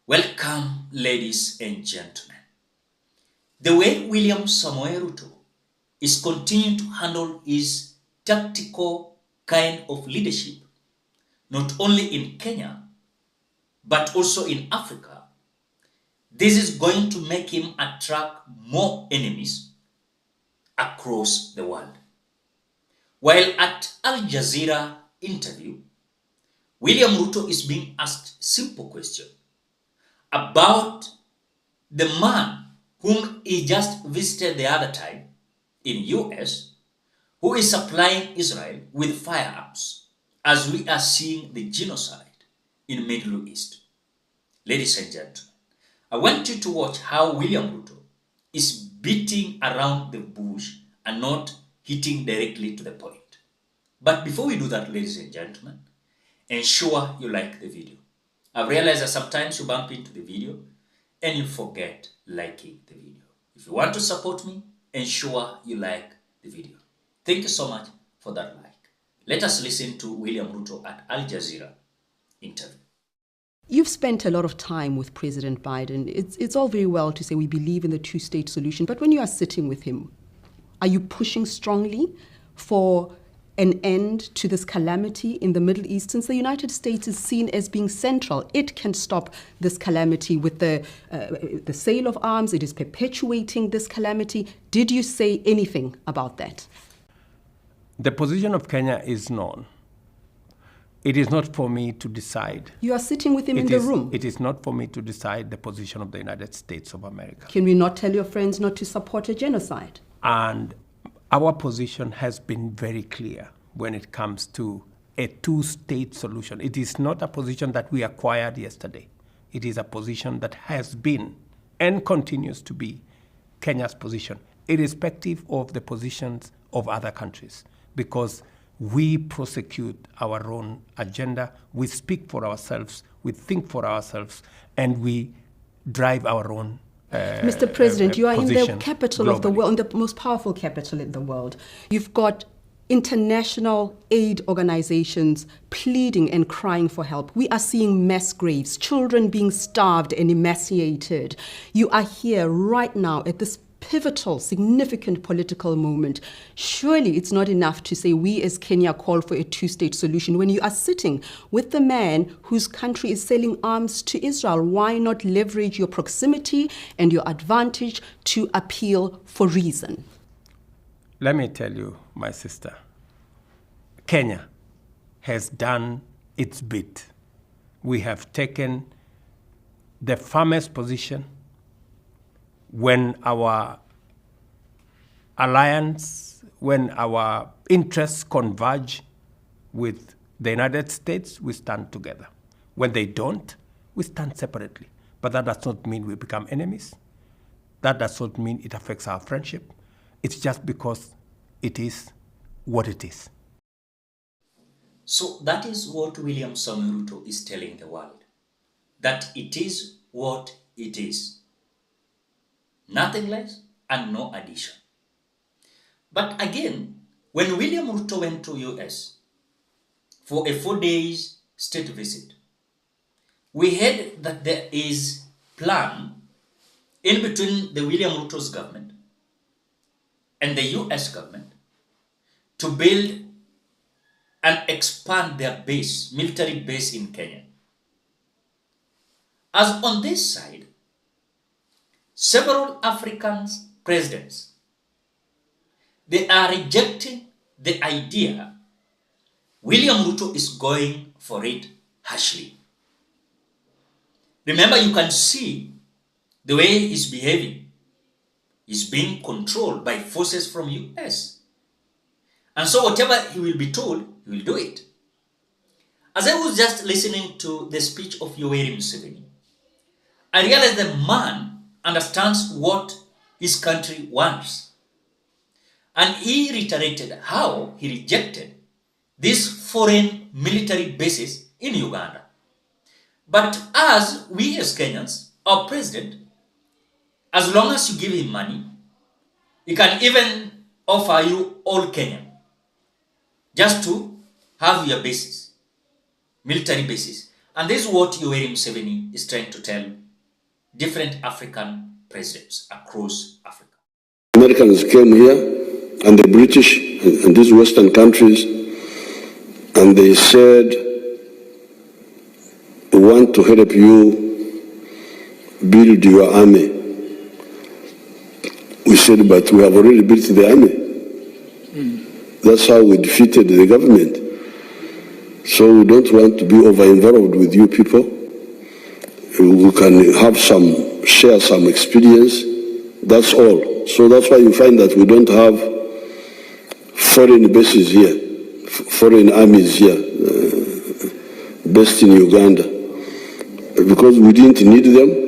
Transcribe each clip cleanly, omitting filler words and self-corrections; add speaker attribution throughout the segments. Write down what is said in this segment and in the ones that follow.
Speaker 1: Welcome, ladies and gentlemen. The way William Samoei Ruto is continuing to handle his tactical kind of leadership, not only in Kenya, but also in Africa, this is going to make him attract more enemies across the world. While at Al Jazeera interview, William Ruto is being asked simple question about the man whom he just visited the other time in US, who is supplying Israel with firearms as we are seeing the genocide in Middle East. Ladies and gentlemen, I want you to watch how William Ruto is beating around the bush and not hitting directly to the point. But before we do that, ladies and gentlemen, ensure you like the video. I've realized that sometimes you bump into the video and you forget liking the video. If you want to support me, ensure you like the video. Thank you so much for that like. Let us listen to William Ruto at Al Jazeera interview.
Speaker 2: You've spent a lot of time with President Biden. It's all very well to say we believe in the two-state solution, but when you are sitting with him, are you pushing strongly for an end to this calamity in the Middle East, since the United States is seen as being central? It can stop this calamity with the sale of arms. It is perpetuating this calamity. Did you say anything about that?
Speaker 3: The position of Kenya is known. It is not for me to decide.
Speaker 2: You are sitting with him in the room.
Speaker 3: It is not for me to decide the position of the United States of America.
Speaker 2: Can we not tell your friends not to support a genocide?
Speaker 3: And our position has been very clear when it comes to a two-state solution. It is not a position that we acquired yesterday. It is a position that has been and continues to be Kenya's position, irrespective of the positions of other countries, because we prosecute our own agenda, we speak for ourselves, we think for ourselves, and we drive our own
Speaker 2: Mr. President, you are in the capital
Speaker 3: globally
Speaker 2: of the world, in the most powerful capital in the world. You've got international aid organizations pleading and crying for help. We are seeing mass graves, children being starved and emaciated. You are here right now at this pivotal, significant political moment. Surely it's not enough to say we as Kenya call for a two-state solution when you are sitting with the man whose country is selling arms to Israel. Why not leverage your proximity and your advantage to appeal for reason?
Speaker 3: Let me tell you, my sister, Kenya has done its bit. We have taken the firmest position when our alliance, when our interests converge with the United States, we stand together. When they don't, we stand separately. But that does not mean we become enemies. That does not mean it affects our friendship. It's just because it is what it is.
Speaker 1: So that is what William Samoei Ruto is telling the world, that it is what it is. Nothing less and no addition. But again, when William Ruto went to US for a 4 days state visit, we heard that there is plan in between the William Ruto's government and the US government to build and expand their base, military base in Kenya. As on this side, several African presidents, they are rejecting the idea. William Ruto is going for it harshly. Remember, you can see the way he's behaving. He's being controlled by forces from US. And so whatever he will be told, he will do it. As I was just listening to the speech of Yoweri Museveni, I realized the man understands what his country wants. And he reiterated how he rejected these foreign military bases in Uganda. But as we as Kenyans, our president, as long as you give him money, he can even offer you all Kenya just to have your bases, military bases. And this is what Yoweri Museveni is trying to tell different African presidents across Africa.
Speaker 4: Americans came here, and the British and these Western countries, and they said, we want to help you build your army. We said, but we have already built the army. That's how we defeated the government. So we don't want to be over-involved with you people. We can have share some experience. That's all. So that's why you find that we don't have foreign bases here, foreign armies here, based in Uganda, because we didn't need them.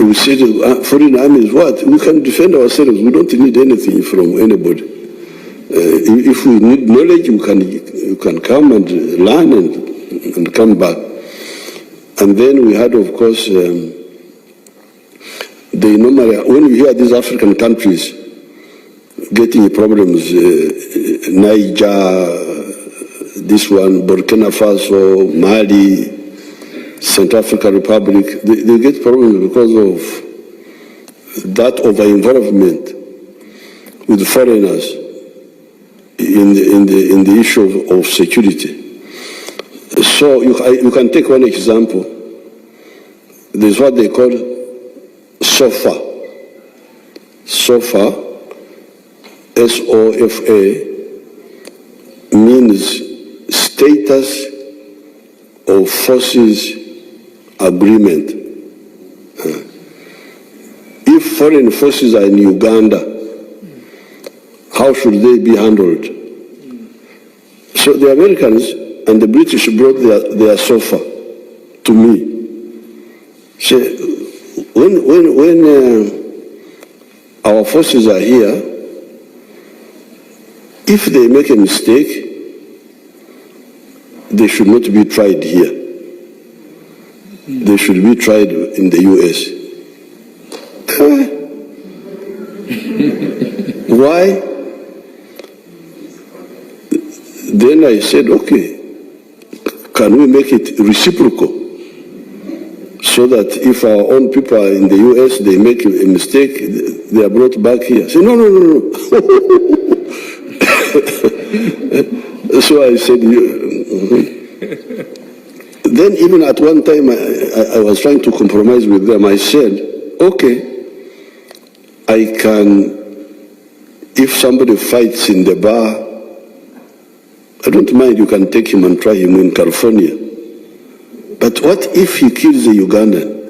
Speaker 4: We said, foreign armies, what? We can defend ourselves. We don't need anything from anybody. If we need knowledge, you can come and learn and come back. And then we had, of course, they normally, when you hear these African countries getting problems, Niger, this one, Burkina Faso, Mali, Central African Republic, they get problems because of that over-involvement with foreigners in the issue of security. So you can take one example. There's what they call SOFA. SOFA, S-O-F-A, means Status of Forces Agreement. If foreign forces are in Uganda, how should they be handled? So the Americans and the British brought their SOFA to me. So when our forces are here, if they make a mistake, they should not be tried here. They should be tried in the US. Why? Then I said, okay, can we make it reciprocal? So that if our own people are in the US, they make a mistake, they are brought back here. I said, no. So I said, Then even at one time, I was trying to compromise with them. I said, okay, I can, if somebody fights in the bar, I don't mind, you can take him and try him in California. But what if he kills a Ugandan?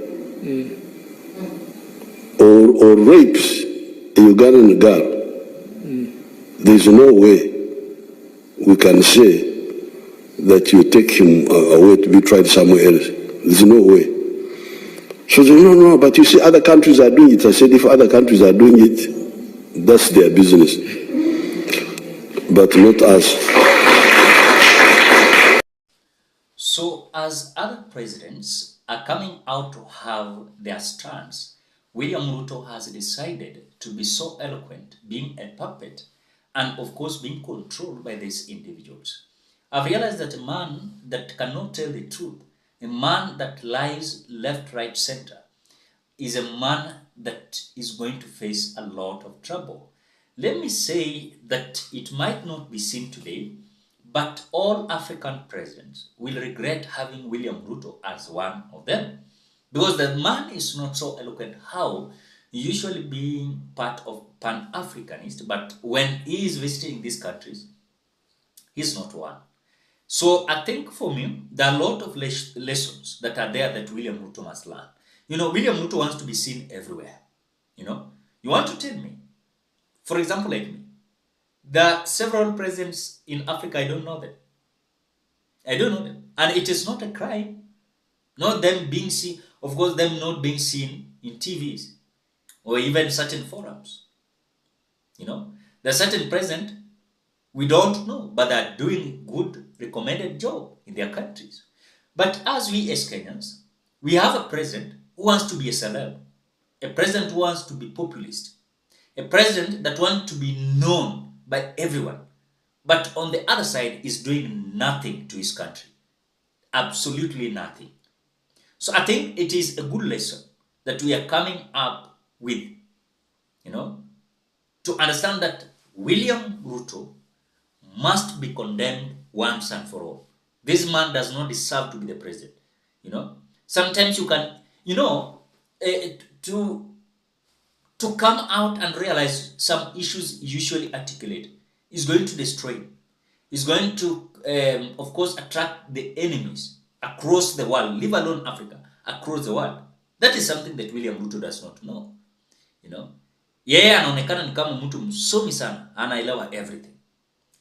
Speaker 4: Or rapes a Ugandan girl? There's no way we can say that you take him away to be tried somewhere else. There's no way. So they said, no, but you see other countries are doing it. I said, if other countries are doing it, that's their business. But not us.
Speaker 1: So as other presidents are coming out to have their stance, William Ruto has decided to be so eloquent, being a puppet, and of course being controlled by these individuals. I've realized that a man that cannot tell the truth, a man that lies left, right, center, is a man that is going to face a lot of trouble. Let me say that it might not be seen today, but all African presidents will regret having William Ruto as one of them. Because the man is not so eloquent how usually being part of Pan-Africanist, but when he is visiting these countries, he's not one. So I think for me, there are a lot of lessons that are there that William Ruto must learn. You know, William Ruto wants to be seen everywhere. You know, you want to tell me, for example, like me, there are several presidents in Africa, I don't know them. I don't know them. And it is not a crime. Not them being seen, of course, them not being seen in TVs or even certain forums. You know, there's certain president we don't know, but they're doing good, recommended job in their countries. But as we as Kenyans, we have a president who wants to be a celeb, a president who wants to be populist, a president that wants to be known by everyone. but on the other side is doing nothing to his country. Absolutely nothing. So I think it is a good lesson that we are coming up with, to understand that William Ruto must be condemned once and for all. This man does not deserve to be the president. Sometimes you can, to come out and realize some issues usually articulate is going to destroy him. Is going to, of course, attract the enemies across the world, leave alone Africa, across the world. That is something that William Ruto does not know. Yeye anaonekana ni kama mtu msomi sana, anaelewa everything.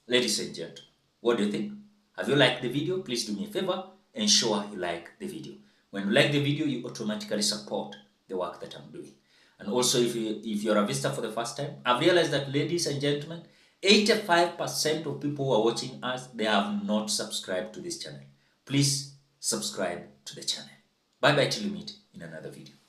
Speaker 1: Ladies and gentlemen, what do you think? Have you liked the video? Please do me a favor and show you like the video. When you like the video, you automatically support the work that I'm doing. And also, if you're a visitor for the first time, I've realized that, ladies and gentlemen, 85% of people who are watching us, they have not subscribed to this channel. Please subscribe to the channel. Bye bye till we meet in another video.